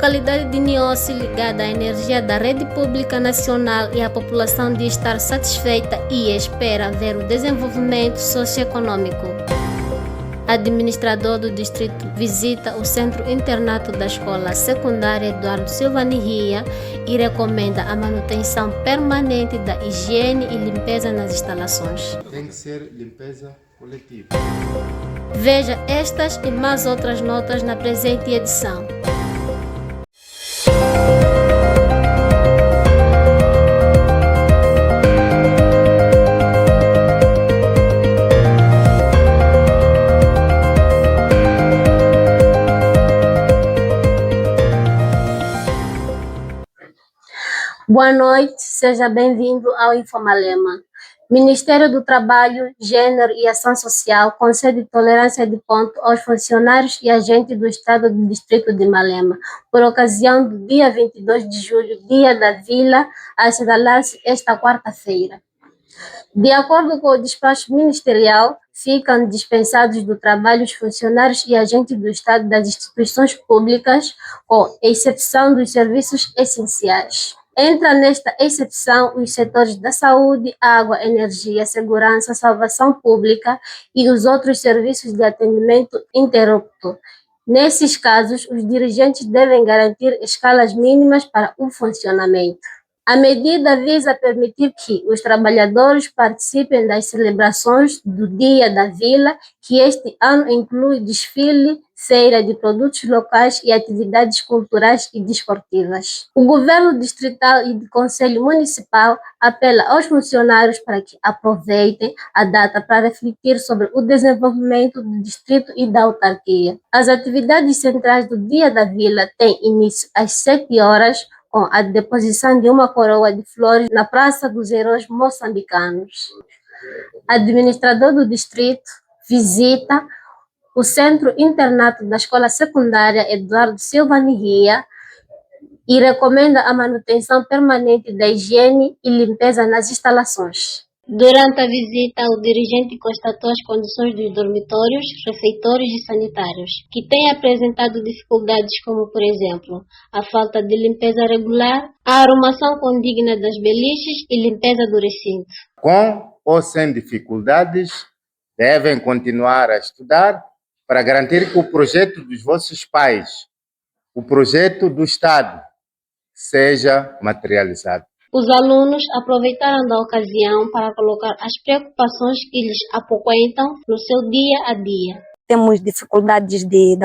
localidade de Niossi, ligada à energia da rede pública nacional, e a população diz estar satisfeita e espera ver o desenvolvimento socioeconômico. Administrador do distrito visita o centro internato da escola secundária Eduardo Silva Nihia e recomenda a manutenção permanente da higiene e limpeza nas instalações. Tem que ser limpeza coletiva. Veja estas e mais outras notas na presente edição. Boa noite, seja bem-vindo ao Infomalema. Ministério do Trabalho, Gênero e Ação Social concede tolerância de ponto aos funcionários e agentes do Estado do Distrito de Malema, por ocasião do dia 22 de julho, Dia da Vila, a assinalar-se esta quarta-feira. De acordo com o despacho ministerial, ficam dispensados do trabalho os funcionários e agentes do Estado das instituições públicas, com exceção dos serviços essenciais. Entra nesta exceção os setores da saúde, água, energia, segurança, salvação pública e os outros serviços de atendimento interrupto. Nesses casos, os dirigentes devem garantir escalas mínimas para o funcionamento. A medida visa permitir que os trabalhadores participem das celebrações do Dia da Vila, que este ano inclui desfile, feira de produtos locais e atividades culturais e desportivas. O governo distrital e do Conselho Municipal apela aos funcionários para que aproveitem a data para refletir sobre o desenvolvimento do distrito e da autarquia. As atividades centrais do Dia da Vila têm início às 7 horas, com a deposição de uma coroa de flores na Praça dos Heróis Moçambicanos. Administrador do distrito visita o centro internato da escola secundária Eduardo Silva Nihia e recomenda a manutenção permanente da higiene e limpeza nas instalações. Durante a visita, o dirigente constatou as condições dos dormitórios, refeitórios e sanitários, que têm apresentado dificuldades como, por exemplo, a falta de limpeza regular, a arrumação condigna das beliches e limpeza do recinto. Com ou sem dificuldades, devem continuar a estudar para garantir que o projeto dos vossos pais, o projeto do Estado, seja materializado. Os alunos aproveitaram da ocasião para colocar as preocupações que lhes apoquentam no seu dia a dia. Temos dificuldades de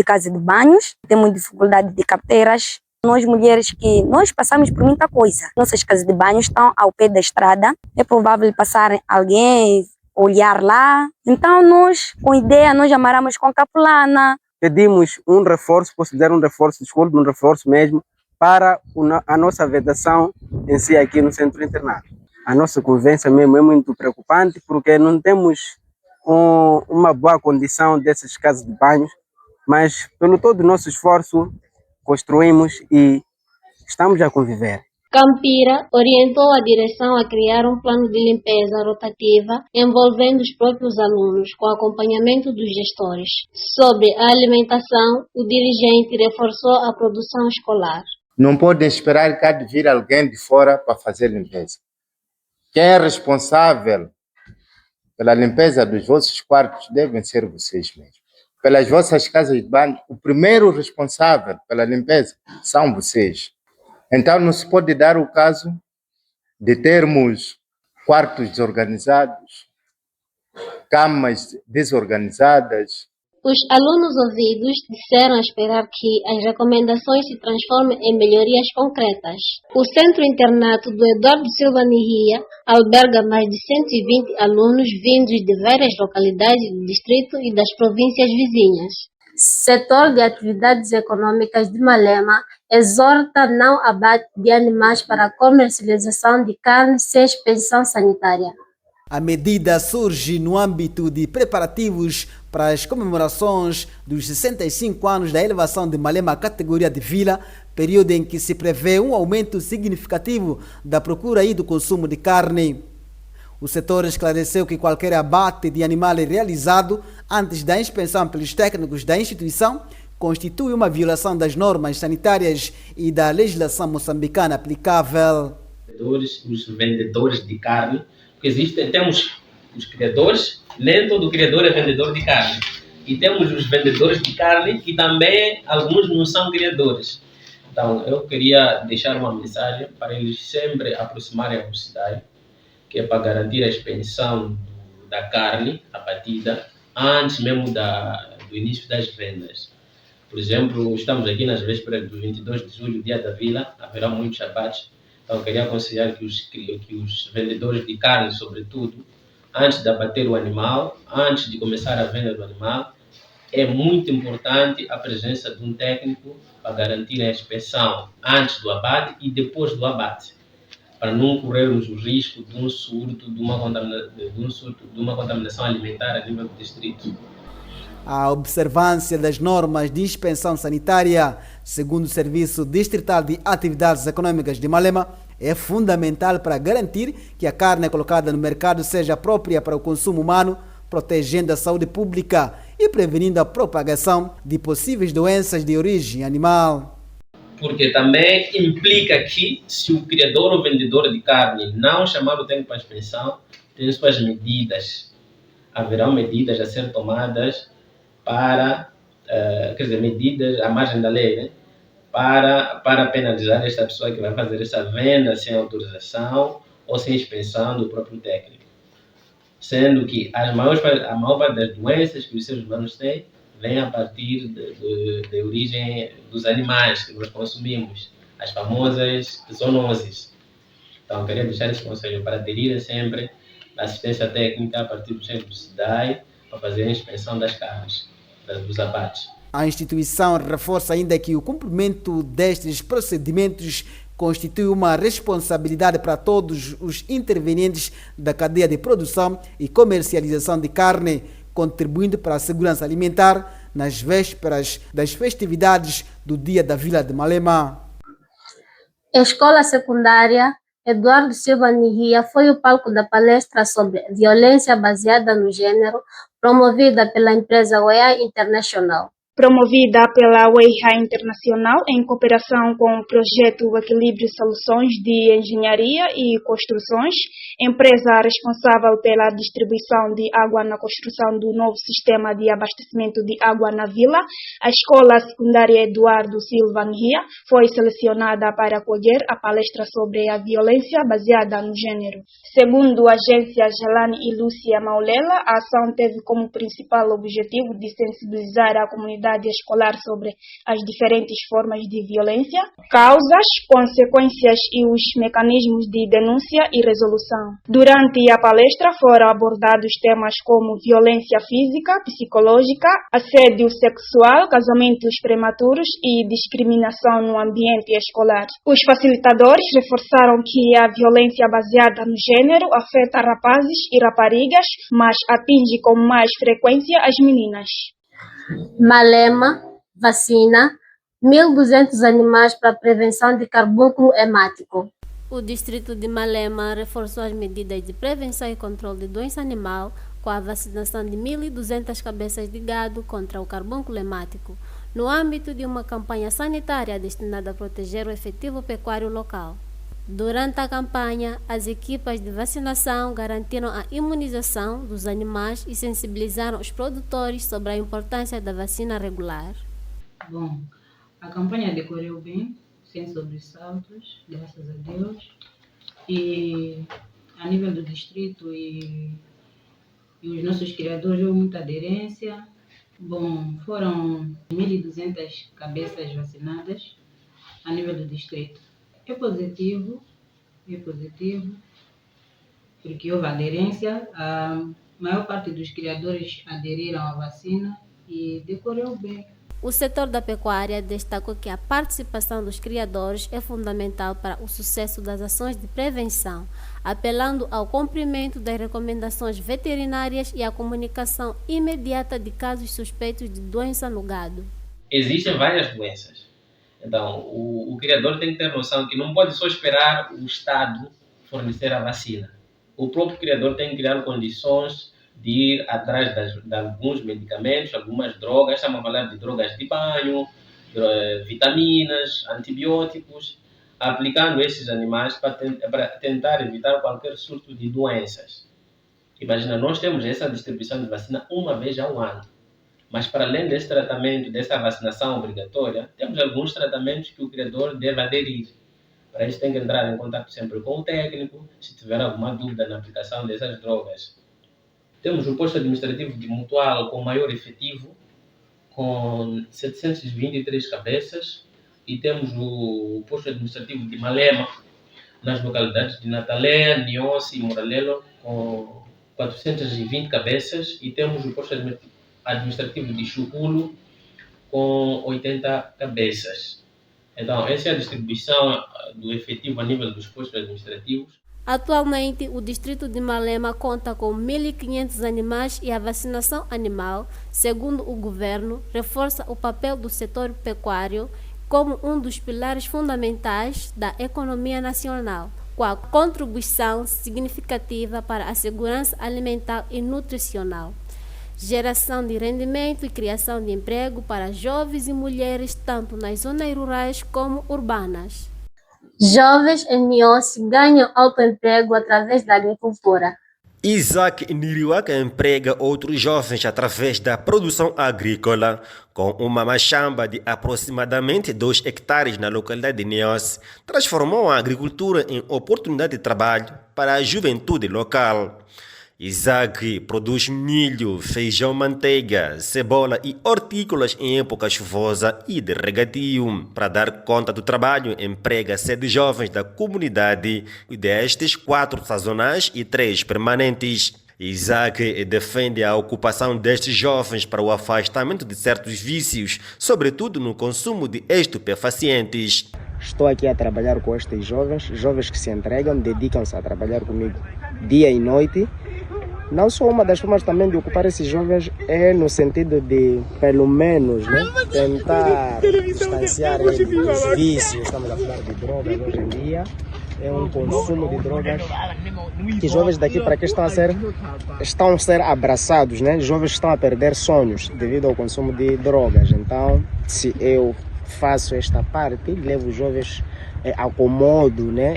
casa de banhos, temos dificuldade de carteiras. Nós mulheres nós passamos por muita coisa. Nossas casas de banho estão ao pé da estrada. É provável passar alguém, olhar lá. Então nós, com ideia, nós amarramos com capulana. Pedimos um reforço, considero um reforço, desculpe, um reforço mesmo, para a nossa vedação em si aqui no centro internato. A nossa convivência mesmo é muito preocupante porque não temos uma boa condição dessas casas de banhos, mas pelo todo o nosso esforço construímos e estamos a conviver. Campira orientou a direção a criar um plano de limpeza rotativa envolvendo os próprios alunos, com acompanhamento dos gestores. Sobre a alimentação, o dirigente reforçou a produção escolar. Não podem esperar que há de vir alguém de fora para fazer limpeza. Quem é responsável pela limpeza dos vossos quartos devem ser vocês mesmos. Pelas vossas casas de banho, o primeiro responsável pela limpeza são vocês. Então não se pode dar o caso de termos quartos desorganizados, camas desorganizadas. Os alunos ouvidos disseram esperar que as recomendações se transformem em melhorias concretas. O centro internato do Eduardo Silva Nihia alberga mais de 120 alunos vindos de várias localidades do distrito e das províncias vizinhas. Setor de Atividades Econômicas de Malema exorta não abate de animais para a comercialização de carne sem inspeção sanitária. A medida surge no âmbito de preparativos para as comemorações dos 65 anos da elevação de Malema à categoria de vila, período em que se prevê um aumento significativo da procura e do consumo de carne. O setor esclareceu que qualquer abate de animal realizado antes da inspeção pelos técnicos da instituição constitui uma violação das normas sanitárias e da legislação moçambicana aplicável. Os vendedores de carne, porque temos os criadores, nem todo criador é vendedor de carne. E temos os vendedores de carne, que também alguns não são criadores. Então, eu queria deixar uma mensagem para eles sempre aproximarem a sociedade, que é para garantir a expensão da carne abatida antes mesmo do início das vendas. Por exemplo, estamos aqui nas vésperas do 22 de julho, dia da vila, haverá muitos abates. Então, eu queria aconselhar que os vendedores de carne, sobretudo, antes de abater o animal, antes de começar a venda do animal, é muito importante a presença de um técnico para garantir a inspeção antes do abate e depois do abate, para não corrermos o risco de um surto, de uma contaminação alimentar a nível do distrito. A observância das normas de inspeção sanitária, segundo o Serviço Distrital de Atividades Econômicas de Malema, é fundamental para garantir que a carne colocada no mercado seja própria para o consumo humano, protegendo a saúde pública e prevenindo a propagação de possíveis doenças de origem animal. Porque também implica que, se o criador ou vendedor de carne não chamar o técnico para a inspeção, tem suas medidas. Haverão medidas a ser tomadas para, medidas à margem da lei, né? para penalizar esta pessoa que vai fazer essa venda sem autorização ou sem inspeção do próprio técnico. Sendo que a maior parte das doenças que os seres humanos têm vem a partir de origem dos animais que nós consumimos, as famosas zoonoses. Então, eu queria deixar esse conselho para aderirem sempre à assistência técnica a partir do centro de cidade para fazer a inspeção das carnes, dos abates. A instituição reforça ainda que o cumprimento destes procedimentos constitui uma responsabilidade para todos os intervenientes da cadeia de produção e comercialização de carne, contribuindo para a segurança alimentar nas vésperas das festividades do Dia da Vila de Malema. A Escola Secundária Eduardo Silva Nihia foi o palco da palestra sobre violência baseada no gênero, promovida pela empresa WEA International. Promovida pela WEA Internacional em cooperação com o projeto Equilíbrio Soluções de Engenharia e Construções, empresa responsável pela distribuição de água na construção do novo sistema de abastecimento de água na vila, a Escola Secundária Eduardo Silva Nihia foi selecionada para acolher a palestra sobre a violência baseada no gênero. Segundo a agência Gelane e Lúcia Maulela, a ação teve como principal objetivo de sensibilizar a comunidade escolar sobre as diferentes formas de violência, causas, consequências e os mecanismos de denúncia e resolução. Durante a palestra foram abordados temas como violência física, psicológica, assédio sexual, casamentos prematuros e discriminação no ambiente escolar. Os facilitadores reforçaram que a violência baseada no gênero afeta rapazes e raparigas, mas atinge com mais frequência as meninas. Malema vacina 1.200 animais para a prevenção de carbúnculo hemático. O distrito de Malema reforçou as medidas de prevenção e controle de doença animal com a vacinação de 1.200 cabeças de gado contra o carbúnculo hemático, no âmbito de uma campanha sanitária destinada a proteger o efetivo pecuário local. Durante a campanha, as equipas de vacinação garantiram a imunização dos animais e sensibilizaram os produtores sobre a importância da vacina regular. Bom, a campanha decorreu bem, sem sobressaltos, graças a Deus. E a nível do distrito e os nossos criadores houve muita aderência. Bom, foram 1.200 cabeças vacinadas a nível do distrito. É positivo, porque houve aderência, a maior parte dos criadores aderiram à vacina e decorreu bem. O setor da pecuária destacou que a participação dos criadores é fundamental para o sucesso das ações de prevenção, apelando ao cumprimento das recomendações veterinárias e à comunicação imediata de casos suspeitos de doença no gado. Existem várias doenças. Então, o criador tem que ter noção que não pode só esperar o Estado fornecer a vacina. O próprio criador tem que criar condições de ir atrás de alguns medicamentos, algumas drogas, estamos a falar de drogas de banho, vitaminas, antibióticos, aplicando esses animais para tentar evitar qualquer surto de doenças. Imagina, nós temos essa distribuição de vacina uma vez ao ano, mas para além desse tratamento, dessa vacinação obrigatória, temos alguns tratamentos que o criador deve aderir. Para isso tem que entrar em contato sempre com o técnico, se tiver alguma dúvida na aplicação dessas drogas. Temos o posto administrativo de Mutual com maior efetivo, com 723 cabeças, e temos o posto administrativo de Malema, nas localidades de Natalé, Niossi e Moralelo, com 420 cabeças, e temos o posto administrativo de Chuculo, com 80 cabeças. Então, essa é a distribuição do efetivo a nível dos postos administrativos. Atualmente, o distrito de Malema conta com 1.500 animais e a vacinação animal, segundo o governo, reforça o papel do setor pecuário como um dos pilares fundamentais da economia nacional, com a contribuição significativa para a segurança alimentar e nutricional, geração de rendimento e criação de emprego para jovens e mulheres, tanto nas zonas rurais como urbanas. Jovens em Niossi ganham autoemprego através da agricultura. Isaac Niriwaka emprega outros jovens através da produção agrícola, com uma machamba de aproximadamente 2 hectares na localidade de Niossi. Transformou a agricultura em oportunidade de trabalho para a juventude local. Isaac produz milho, feijão, manteiga, cebola e hortícolas em época chuvosa e de regatio. Para dar conta do trabalho, emprega 7 jovens da comunidade, destes 4 sazonais e 3 permanentes. Isaac defende a ocupação destes jovens para o afastamento de certos vícios, sobretudo no consumo de estupefacientes. Estou aqui a trabalhar com estes jovens que se entregam, dedicam-se a trabalhar comigo dia e noite. Não só uma das formas também de ocupar esses jovens é no sentido de, pelo menos, né, tentar distanciar eles dos vícios. Estamos a falar de drogas hoje em dia. É um consumo de drogas que jovens daqui para aqui estão a ser abraçados, né? Jovens estão a perder sonhos devido ao consumo de drogas. Então, se eu faço esta parte, levo os jovens, acomodo, né?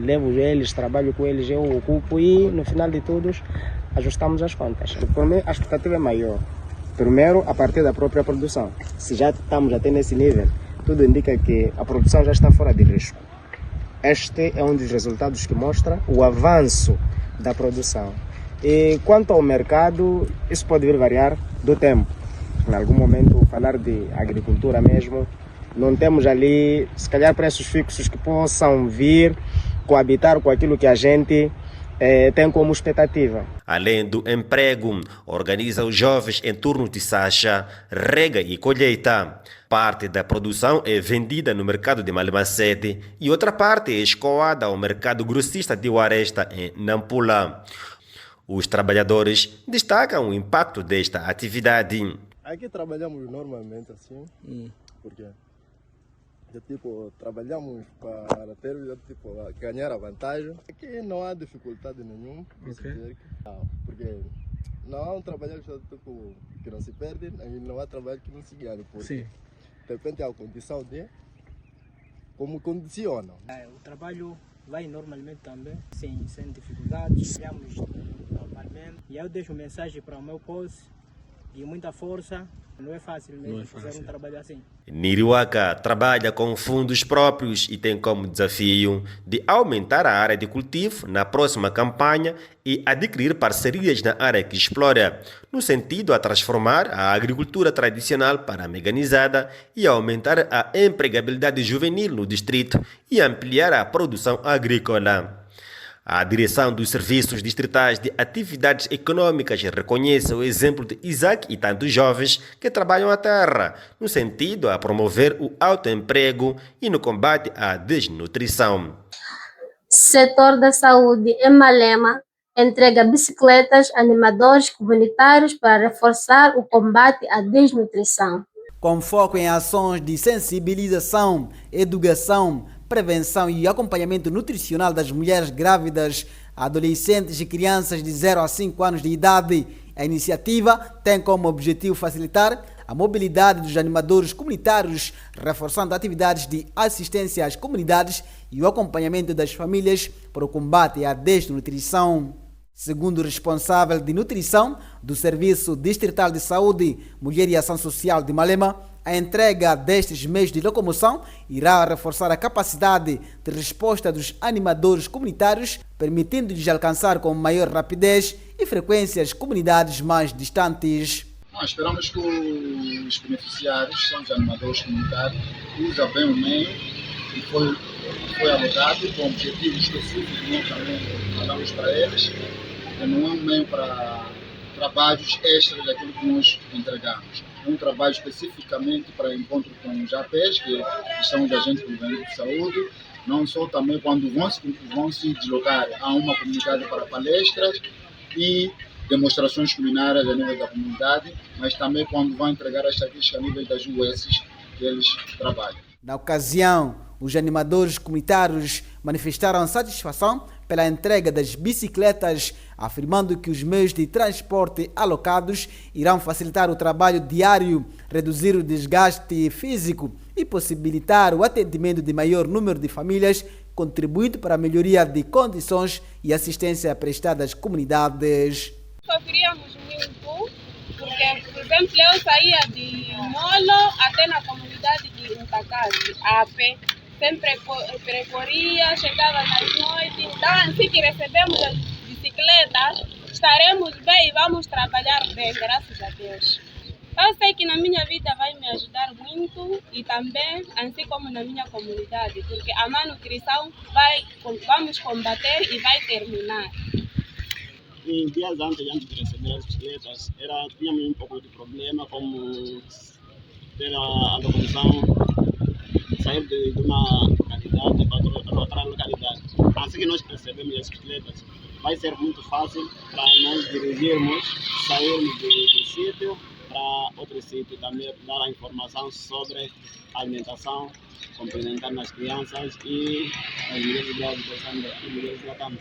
Levo eles, trabalho com eles, eu ocupo e no final de tudo ajustamos as contas. Por mim a expectativa é maior. Primeiro, a partir da própria produção. Se já estamos até nesse nível, tudo indica que a produção já está fora de risco. Este é um dos resultados que mostra o avanço da produção. E quanto ao mercado, isso pode vir variar do tempo. Em algum momento, falar de agricultura mesmo, não temos ali, se calhar, preços fixos que possam vir coabitar com aquilo que a gente tem como expectativa. Além do emprego, organiza os jovens em turnos de sacha, rega e colheita. Parte da produção é vendida no mercado de Malmacete e outra parte é escoada ao mercado grossista de Uaresta, em Nampula. Os trabalhadores destacam o impacto desta atividade. Aqui trabalhamos normalmente assim, porque trabalhamos para ter ganhar a vantagem. Aqui não há dificuldade nenhuma, porque não há um trabalho que não se perde e não há trabalho que não se ganha. Porque depende da condição de como condicionam. O trabalho vai normalmente também, sem dificuldades, trabalhamos normalmente. E eu deixo mensagem para o meu posto de muita força. Não é fácil mesmo fazer um trabalho assim. Niriwaka trabalha com fundos próprios e tem como desafio de aumentar a área de cultivo na próxima campanha e adquirir parcerias na área que explora, no sentido a transformar a agricultura tradicional para a mecanizada e aumentar a empregabilidade juvenil no distrito e ampliar a produção agrícola. A direção dos serviços distritais de atividades econômicas reconhece o exemplo de Isaac e tantos jovens que trabalham a terra, no sentido a promover o autoemprego e no combate à desnutrição. Setor da saúde em Malema entrega bicicletas a animadores comunitários para reforçar o combate à desnutrição. Com foco em ações de sensibilização, educação, prevenção e acompanhamento nutricional das mulheres grávidas, adolescentes e crianças de 0 a 5 anos de idade. A iniciativa tem como objetivo facilitar a mobilidade dos animadores comunitários, reforçando atividades de assistência às comunidades e o acompanhamento das famílias para o combate à desnutrição. Segundo o responsável de nutrição do Serviço Distrital de Saúde, Mulher e Ação Social de Malema, a entrega destes meios de locomoção irá reforçar a capacidade de resposta dos animadores comunitários, permitindo-lhes alcançar com maior rapidez e frequência as comunidades mais distantes. Nós esperamos que os beneficiários, são os animadores comunitários, usem bem o meio que foi alocado com objetivo específico, nós também falamos para eles, não é um meio para trabalhos extras daquilo que nós entregamos. É um trabalho especificamente para encontro com os APs, que são os agentes de saúde, não só também quando vão se deslocar a uma comunidade para palestras e demonstrações culinárias a nível da comunidade, mas também quando vão entregar as estatísticas a nível das UES que eles trabalham. Na ocasião, os animadores comunitários manifestaram satisfação pela entrega das bicicletas, afirmando que os meios de transporte alocados irão facilitar o trabalho diário, reduzir o desgaste físico e possibilitar o atendimento de maior número de famílias, contribuindo para a melhoria de condições e assistência prestada às comunidades. Sofríamos muito, porque, por exemplo, eu saía de Molo até na comunidade de Utacase, a pé. Sempre percorria, chegava nas noites, então assim que recebemos as bicicletas, estaremos bem e vamos trabalhar bem, graças a Deus. Eu sei que na minha vida vai me ajudar muito e também, assim como na minha comunidade, porque a má nutrição vamos combater e vai terminar. Em dias antes de receber as bicicletas, tínhamos um pouco de problema, como ter a locomoção, sair de uma localidade para outra localidade. Assim que nós recebemos as bicicletas, vai ser muito fácil para nós dirigirmos, sairmos do sítio para outro sítio, também dar a informação sobre a alimentação, complementar nas crianças e as mulheres grávidas e mulheres lactantes.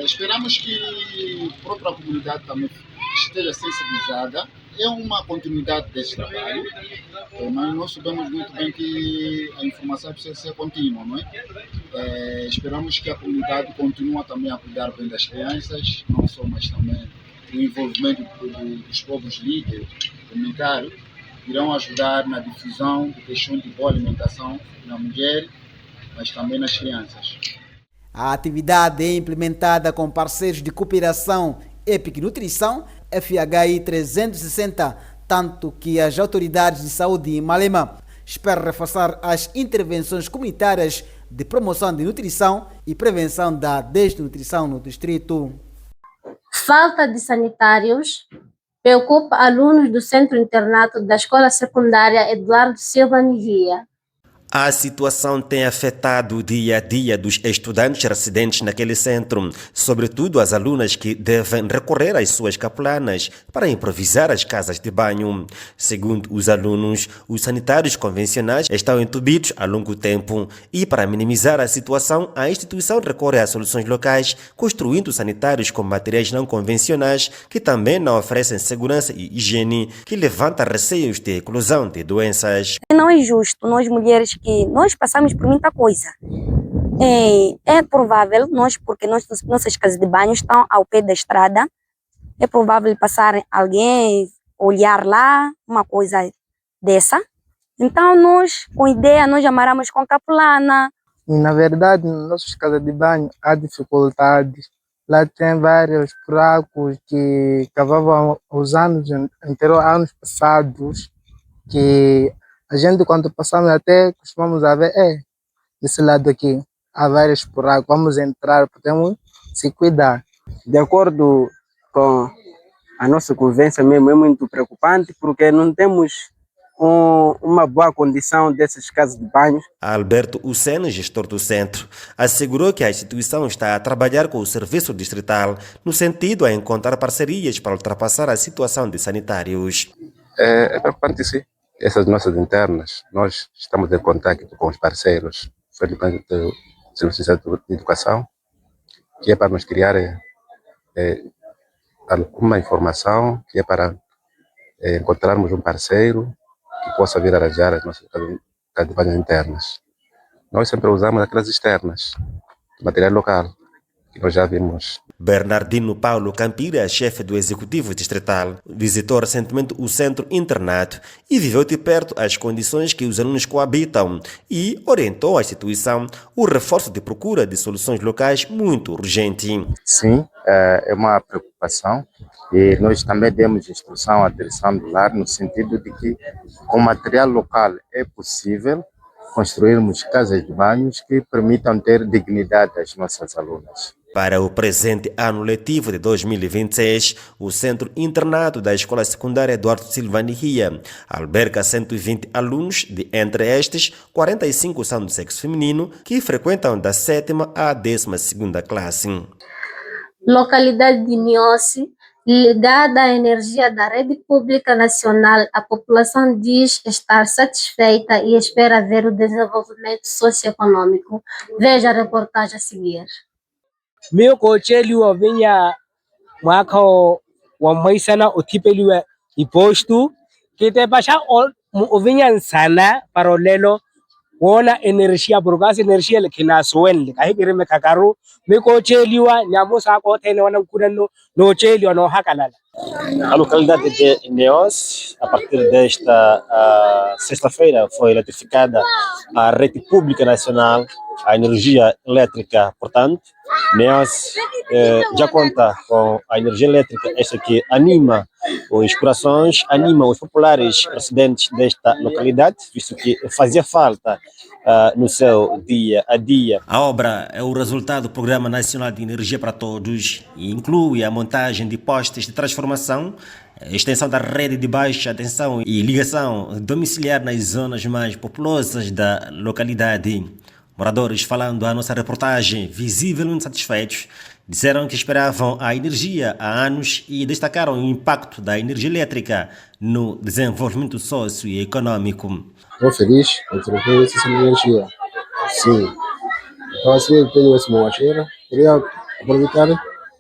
Esperamos que a própria comunidade também esteja sensibilizada. É uma continuidade desse trabalho, mas nós sabemos muito bem que a informação precisa ser contínua, não é? Esperamos que a comunidade continue também a cuidar bem das crianças, não só, mas também o envolvimento dos povos líderes comunitários irão ajudar na difusão de questões de boa alimentação na mulher, mas também nas crianças. A atividade é implementada com parceiros de cooperação EPIC Nutrição, FHI 360, tanto que as autoridades de saúde em Malema esperam reforçar as intervenções comunitárias de promoção de nutrição e prevenção da desnutrição no distrito. Falta de sanitários preocupa alunos do Centro Internato da Escola Secundária Eduardo Silva Nivia. A situação tem afetado o dia a dia dos estudantes residentes naquele centro, sobretudo as alunas que devem recorrer às suas capulanas para improvisar as casas de banho. Segundo os alunos, os sanitários convencionais estão entupidos há longo tempo e, para minimizar a situação, a instituição recorre a soluções locais, construindo sanitários com materiais não convencionais que também não oferecem segurança e higiene, que levanta receios de eclosão de doenças. Não é justo nós mulheres que nós passamos por muita coisa. É provável, porque nossas casas de banho estão ao pé da estrada, é provável passar alguém, olhar lá, uma coisa dessa. Então nós, com ideia, nós amarramos com capulana. E, na verdade, nas nossas casas de banho há dificuldades. Lá tem vários buracos que cavavam os anos passados, que a gente, quando passamos, até costumamos a ver, desse lado aqui, há vários buracos, vamos entrar, podemos se cuidar. De acordo com a nossa convivência mesmo, é muito preocupante, porque não temos uma boa condição dessas casas de banho. Alberto Uceno, gestor do centro, assegurou que a instituição está a trabalhar com o serviço distrital no sentido a encontrar parcerias para ultrapassar a situação de sanitários. É preocupante, sim. Essas nossas internas, nós estamos em contato com os parceiros, felizmente, do Serviço de Educação, que é para nos criar alguma informação, que é para encontrarmos um parceiro que possa vir arranjar as nossas casas de banho internas. Nós sempre usamos aquelas externas, de material local, que nós já vimos. Bernardino Paulo Campira, chefe do Executivo Distrital, visitou recentemente o centro internato e viveu de perto as condições que os alunos coabitam e orientou a instituição o reforço de procura de soluções locais muito urgente. Sim, é uma preocupação e nós também demos instrução à direção do lar no sentido de que com material local é possível construirmos casas de banhos que permitam ter dignidade às nossas alunas. Para o presente ano letivo de 2026, o Centro Internato da Escola Secundária Eduardo Silva Nihia alberga 120 alunos, de entre estes, 45 são do sexo feminino, que frequentam da 7ª à 12ª classe. Localidade de Niossi, ligada à energia da rede pública nacional, a população diz estar satisfeita e espera ver o desenvolvimento socioeconômico. Veja a reportagem a seguir. Meu cocheliwa vinha mwaka wa maisana otipeliwa iposto que te baixar o vinha sana paralelo wona energia burgas energia que na suel kai kirime kakaru meu cocheliwa nyamosa ko tene wana kunano no cheliwa no hakalala. A localidade de Neos, a partir desta sexta-feira, foi eletrificada a rede pública nacional, a energia elétrica. Portanto, Neos já conta com a energia elétrica, esta que anima os corações, anima os populares residentes desta localidade, visto que fazia falta no seu dia a dia. A obra é o resultado do Programa Nacional de Energia para Todos e inclui a montagem de postes de transformação, a extensão da rede de baixa tensão e ligação domiciliar nas zonas mais populosas da localidade. Moradores, falando à nossa reportagem, visivelmente satisfeitos, disseram que esperavam a energia há anos e destacaram o impacto da energia elétrica no desenvolvimento socioeconômico. Estou feliz por ter essa energia. Sim. Então, assim, eu tenho essa moacheira, queria aproveitar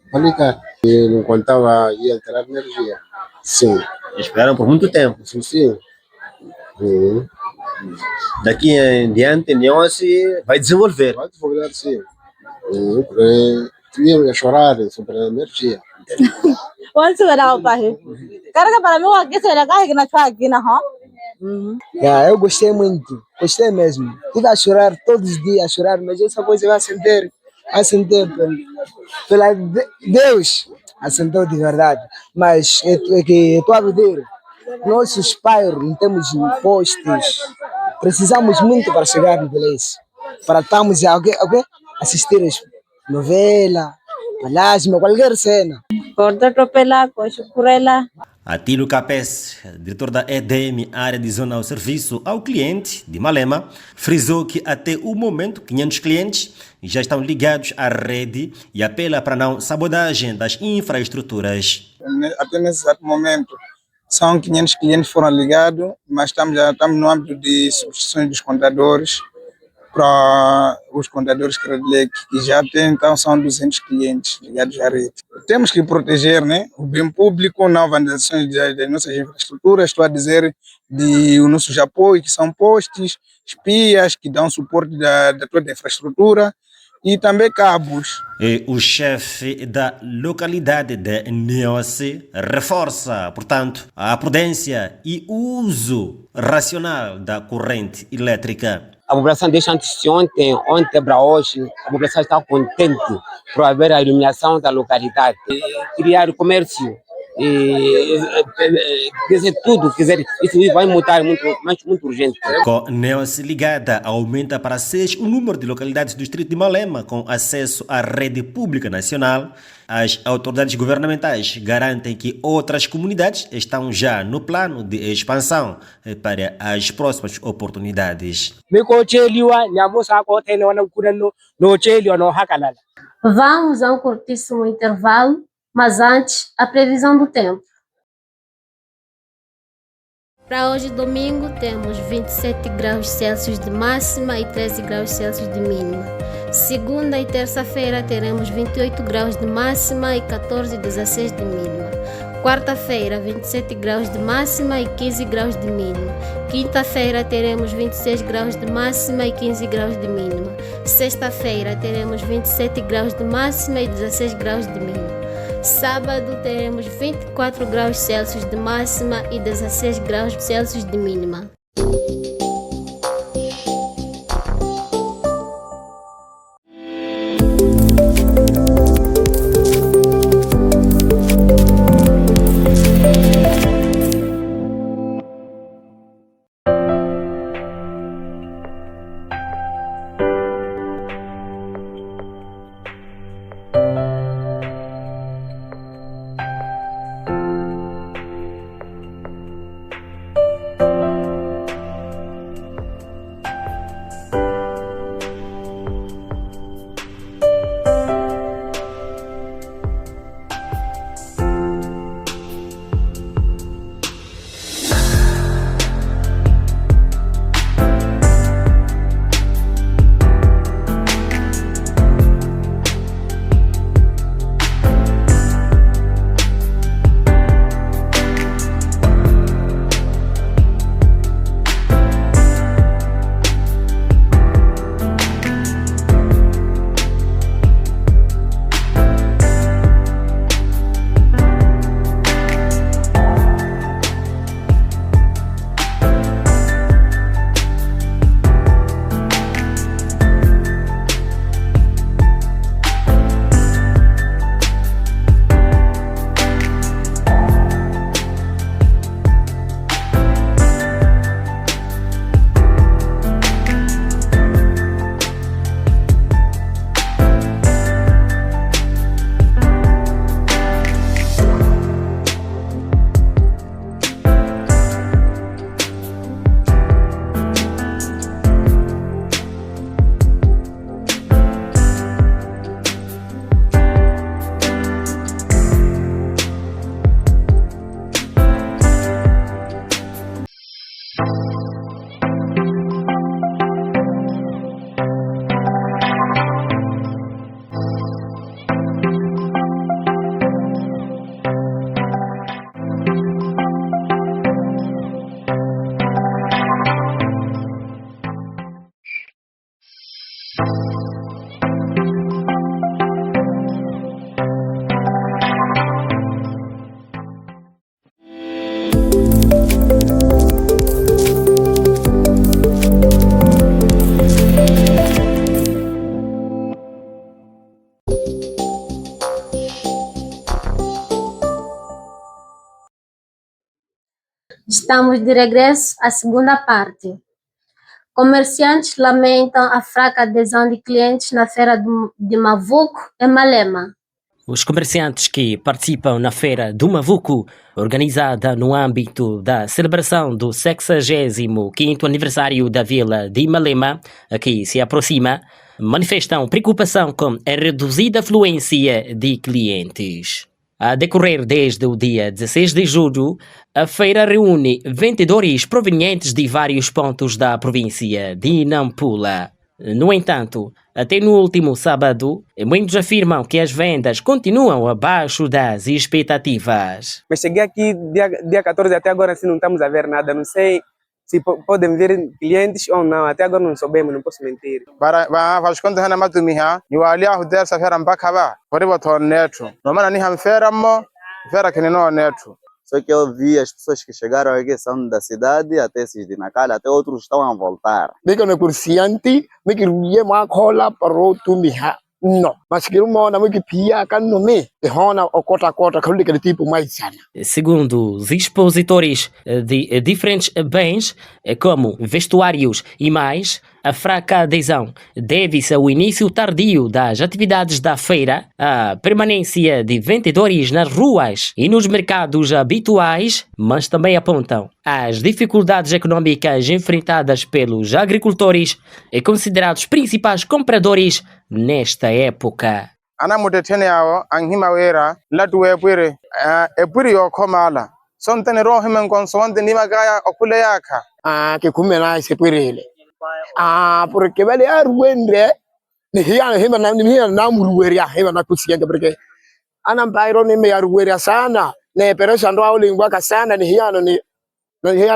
para ligar. E não contava ia alterar energia. Sim. Esperaram por muito tempo. Sim, sim. Daqui em diante, Neossi vai desenvolver. Vai desenvolver, sim. Eu ia chorar sobre a energia. Onde você vai para aí? Carga para mim, aqui você vai carregar na tua aqui na rua. Eu gostei muito, gostei mesmo. Tive a chorar todos os dias, a chorar, mas essa coisa vai sentir pela Deus, assentou de verdade. Mas é que estou a dizer, nossos bairros não temos postes, precisamos muito para chegar no beleza, para estarmos a assistir novela, plasma, qualquer cena. Corta atropela, coxa por ela. Atilo Capes, diretor da EDM, área de zona ao serviço ao cliente de Malema, frisou que até o momento 500 clientes já estão ligados à rede e apela para não sabotagem das infraestruturas. Até nesse exato momento são 500 clientes que foram ligados, mas já estamos no âmbito de substituições dos contadores para os contadores que já têm, então são 200 clientes ligados à rede. Temos que proteger, né, o bem público, não vandalizações das nossas infraestruturas, estou a dizer os nossos apoios, que são postes, espias, que dão suporte da toda a infraestrutura, e também cabos. E o chefe da localidade de Niossi reforça, portanto, a prudência e o uso racional da corrente elétrica. A população desde ontem para hoje, a população está contente por haver a iluminação da localidade. Criar o comércio, dizer tudo, isso vai mudar muito urgente. Com Neos ligada, aumenta para 6 o número de localidades do distrito de Malema com acesso à rede pública nacional. As autoridades governamentais garantem que outras comunidades estão já no plano de expansão para as próximas oportunidades. Vamos a um curtíssimo intervalo, mas antes, a previsão do tempo. Para hoje, domingo, temos 27 graus Celsius de máxima e 13 graus Celsius de mínima. Segunda e terça-feira teremos 28 graus de máxima e 16 de mínima. Quarta-feira, 27 graus de máxima e 15 graus de mínima. Quinta-feira teremos 26 graus de máxima e 15 graus de mínima. Sexta-feira teremos 27 graus de máxima e 16 graus de mínima. Sábado teremos 24 graus Celsius de máxima e 16 graus Celsius de mínima. Estamos de regresso à segunda parte. Comerciantes lamentam a fraca adesão de clientes na feira de Mavuco, em Malema. Os comerciantes que participam na Feira do Mavuco, organizada no âmbito da celebração do 65º aniversário da vila de Malema, que se aproxima, manifestam preocupação com a reduzida afluência de clientes. A decorrer desde o dia 16 de julho, a feira reúne vendedores provenientes de vários pontos da província de Nampula. No entanto, até no último sábado, muitos afirmam que as vendas continuam abaixo das expectativas. Mas cheguei aqui dia 14, até agora assim não estamos a ver nada, não sei se podem vir clientes ou não, até agora não soubemos, não posso mentir. Faz conta hana matumiha ni wali ahu dersa fera mpaka ba pode botar neto no mana ni hamfera mo fera que não neto. Só que eu vi as pessoas que chegaram aqui são da cidade, até esses de Nacala, até outros estão a voltar. Diga no cursiante, me que ia uma cola para o tumiha. Não, mas que uma hora que pia can no me, de hona o cota que aquele tipo mais sana. Segundo os expositores de diferentes bens, como vestuários e mais, a fraca adesão deve-se ao início tardio das atividades da feira, à permanência de vendedores nas ruas e nos mercados habituais, mas também apontam as dificuldades econômicas enfrentadas pelos agricultores e considerados principais compradores nesta época. Ana mutetene yao anhima wera latu epwire epwire yokomala sontene roho menkonso wante ni magaya okule yaka que kumena ese pwirele porque vale arwendre hiana hema na murueria hema na kusianga porque ana mbairo ni me arueria sana ne peresha ndo au lingwaka sana ni hiana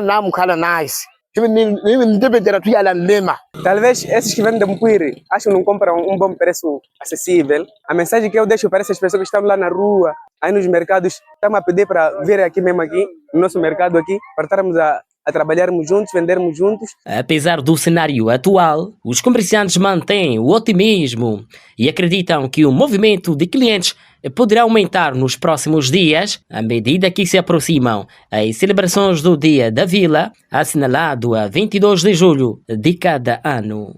na mkala nice hivi ndipendera tu yala lema. Talvez esses que vendem Muquiri acham que não compram bom preço acessível. A mensagem que eu deixo para essas pessoas que estão lá na rua, aí nos mercados, estamos a pedir para vir aqui mesmo aqui, no nosso mercado aqui, para estarmos a trabalharmos juntos, vendermos juntos. Apesar do cenário atual, os comerciantes mantêm o otimismo e acreditam que o movimento de clientes poderá aumentar nos próximos dias, à medida que se aproximam as celebrações do Dia da Vila, assinalado a 22 de julho de cada ano.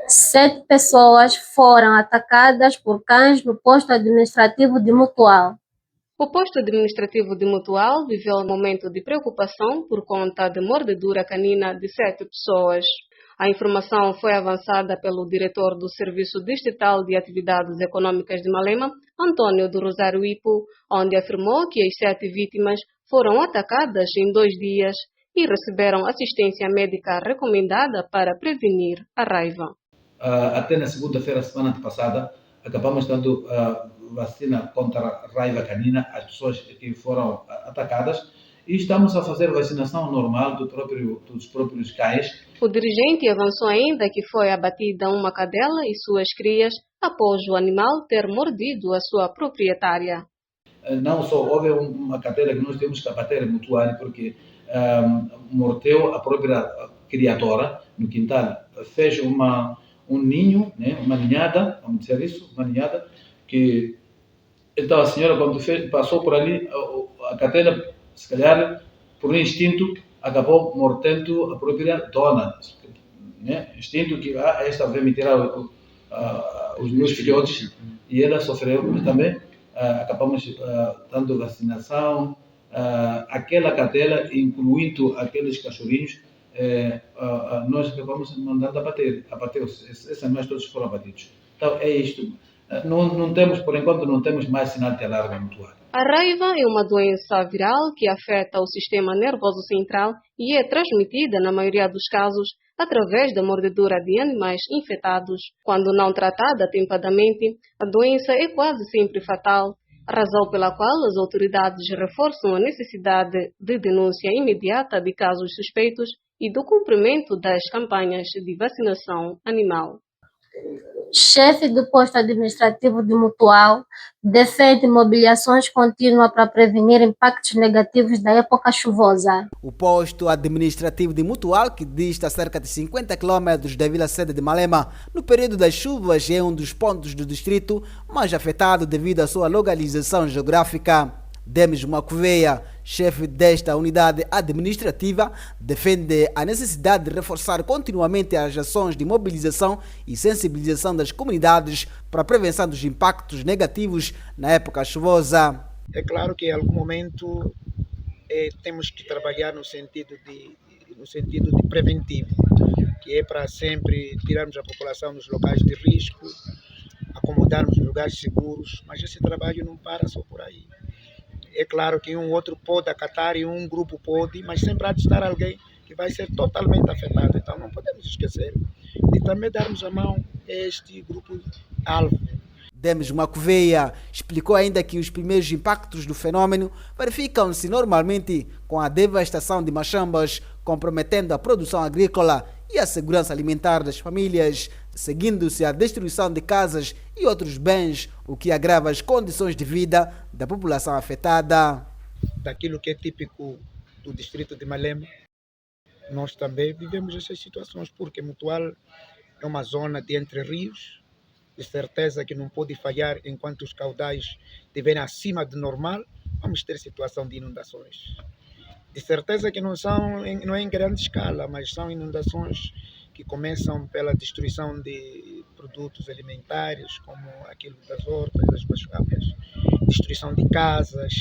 7 pessoas foram atacadas por cães no posto administrativo de Mutual. O posto administrativo de Mutual viveu um momento de preocupação por conta de mordedura canina de 7 pessoas. A informação foi avançada pelo diretor do Serviço Distrital de Atividades Econômicas de Malema, Antônio do Rosário Ipo, onde afirmou que as 7 vítimas foram atacadas em 2 dias e receberam assistência médica recomendada para prevenir a raiva. Até na segunda-feira, semana passada, acabamos dando vacina contra a raiva canina às pessoas que foram atacadas e estamos a fazer vacinação normal dos próprios cães. O dirigente avançou ainda que foi abatida uma cadela e suas crias após o animal ter mordido a sua proprietária. Não só houve uma cadela que nós temos que abater mutuário porque mordeu a própria criadora no quintal, fez um ninho, né, uma ninhada, vamos dizer isso, uma ninhada, que então a senhora quando passou por ali, a cadela, se calhar, por instinto, acabou mordendo a própria dona, né? Instinto que esta vai me tirar os meus filhotes, e ela sofreu, mas também acabamos dando vacinação, aquela cadela, incluindo aqueles cachorrinhos, nós acabamos mandando abater esses animais todos foram abatidos. Então é isto. Não temos, por enquanto, não temos mais sinal de alarme mutuário. A raiva é uma doença viral que afeta o sistema nervoso central e é transmitida, na maioria dos casos, através da mordedura de animais infectados. Quando não tratada atempadamente, a doença é quase sempre fatal, razão pela qual as autoridades reforçam a necessidade de denúncia imediata de casos suspeitos e do cumprimento das campanhas de vacinação animal. Chefe do posto administrativo de Mutual defende mobilizações contínuas para prevenir impactos negativos da época chuvosa. O posto administrativo de Mutual, que dista cerca de 50 km da vila-sede de Malema, no período das chuvas é um dos pontos do distrito mais afetado devido à sua localização geográfica. Demis Macuveia, chefe desta unidade administrativa, defende a necessidade de reforçar continuamente as ações de mobilização e sensibilização das comunidades para a prevenção dos impactos negativos na época chuvosa. É claro que em algum momento temos que trabalhar no sentido de preventivo, que é para sempre tirarmos a população dos locais de risco, acomodarmos os lugares seguros, mas esse trabalho não para só por aí. É claro que um outro pode acatar e um grupo pode, mas sempre há de estar alguém que vai ser totalmente afetado. Então não podemos esquecer de também darmos a mão a este grupo-alvo. Demis Macuveia explicou ainda que os primeiros impactos do fenômeno verificam-se normalmente com a devastação de machambas, comprometendo a produção agrícola e a segurança alimentar das famílias, seguindo-se a destruição de casas e outros bens, o que agrava as condições de vida da população afetada. Daquilo que é típico do distrito de Malema, nós também vivemos essas situações, porque Mutual é uma zona de entre rios, de certeza que não pode falhar enquanto os caudais estiverem acima do normal, vamos ter situação de inundações. De certeza que não é em grande escala, mas são inundações que começam pela destruição de produtos alimentares, como aquilo das hortas, das mascapas, destruição de casas.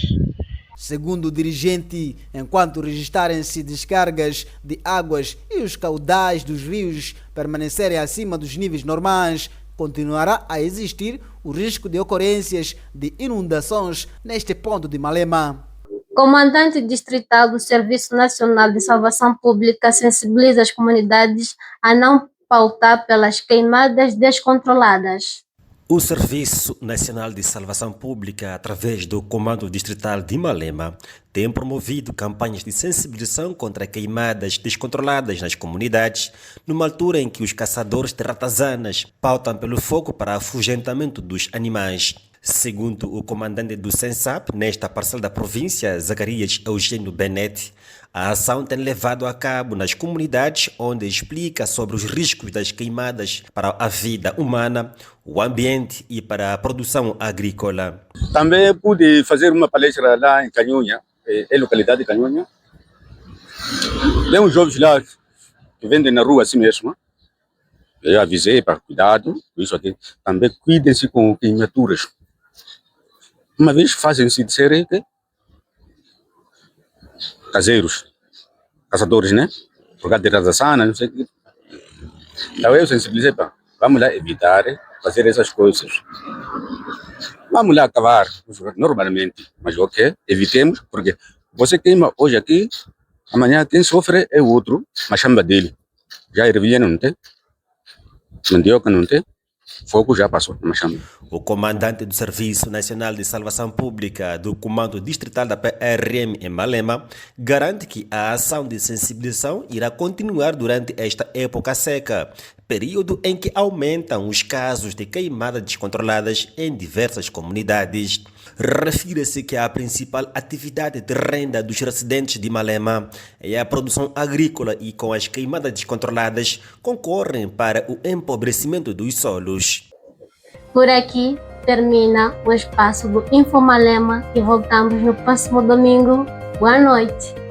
Segundo o dirigente, enquanto registarem-se descargas de águas e os caudais dos rios permanecerem acima dos níveis normais, continuará a existir o risco de ocorrências de inundações neste ponto de Malema. Comandante distrital do Serviço Nacional de Salvação Pública sensibiliza as comunidades a não pautar pelas queimadas descontroladas. O Serviço Nacional de Salvação Pública, através do Comando Distrital de Malema, tem promovido campanhas de sensibilização contra queimadas descontroladas nas comunidades, numa altura em que os caçadores de ratazanas pautam pelo fogo para afugentamento dos animais. Segundo o comandante do SENSAP, nesta parcela da província, Zacarias Eugênio Benetti, a ação tem levado a cabo nas comunidades, onde explica sobre os riscos das queimadas para a vida humana, o ambiente e para a produção agrícola. Também pude fazer uma palestra lá em Canhonha, localidade de Canhonha. Tem uns jovens lá que vendem na rua assim mesmo. Eu avisei para cuidado com isso aqui. Também cuidem-se com queimaduras. Uma vez fazem-se dizer que caseiros, caçadores, né? Por causa de ratazanas, não sei o que. Então eu sensibilizei para vamos lá evitar fazer essas coisas. Vamos lá acabar normalmente, mas ok, evitemos, porque você queima hoje aqui, amanhã quem sofre é o outro, mas chama dele. Já ervilha não tem, mandioca não tem, fogo já passou, mas chama. O comandante do Serviço Nacional de Salvação Pública do Comando Distrital da PRM em Malema garante que a ação de sensibilização irá continuar durante esta época seca, período em que aumentam os casos de queimadas descontroladas em diversas comunidades. Refira-se que a principal atividade de renda dos residentes de Malema é a produção agrícola e com as queimadas descontroladas concorrem para o empobrecimento dos solos. Por aqui termina o espaço do Info Malema e voltamos no próximo domingo. Boa noite.